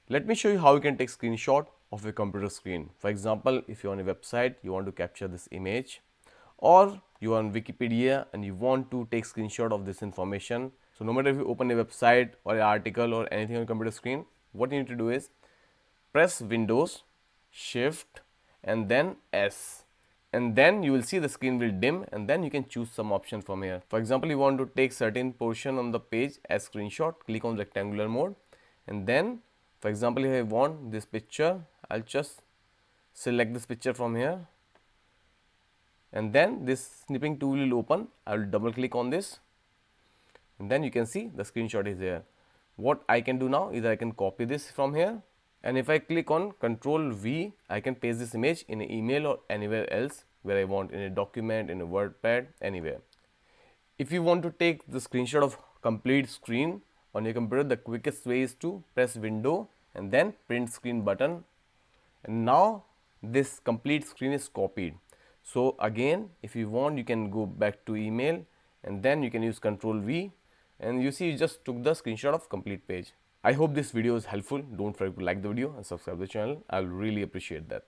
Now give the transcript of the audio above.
Let me show you how you can take screenshot of your computer screen. For example, if you're on a website, you want to capture this image, or you are on Wikipedia and you want to take screenshot of this information. So no matter if you open a website or an article or anything on your computer screen, what you need to do is press Windows, Shift and then S, and then you will see the screen will dim, and then you can choose some option from here. For example, you want to take certain portion on the page as screenshot, click on rectangular mode, and then for example, if I want this picture, I'll just select this picture from here, and then this snipping tool will open. I will double click on this, and then you can see the screenshot is there. What I can do now is I can copy this from here, and if I click on Ctrl V, I can paste this image in an email or anywhere else where I want, in a document, in a WordPad, anywhere. If you want to take the screenshot of complete screen on your computer, the quickest way is to press Window and then print screen button, and now this complete screen is copied. So again, if you want, you can go back to email and then you can use Ctrl V, and you see you just took the screenshot of complete page. I hope this video is helpful. Don't forget to like the video and subscribe to the channel. I'll really appreciate that.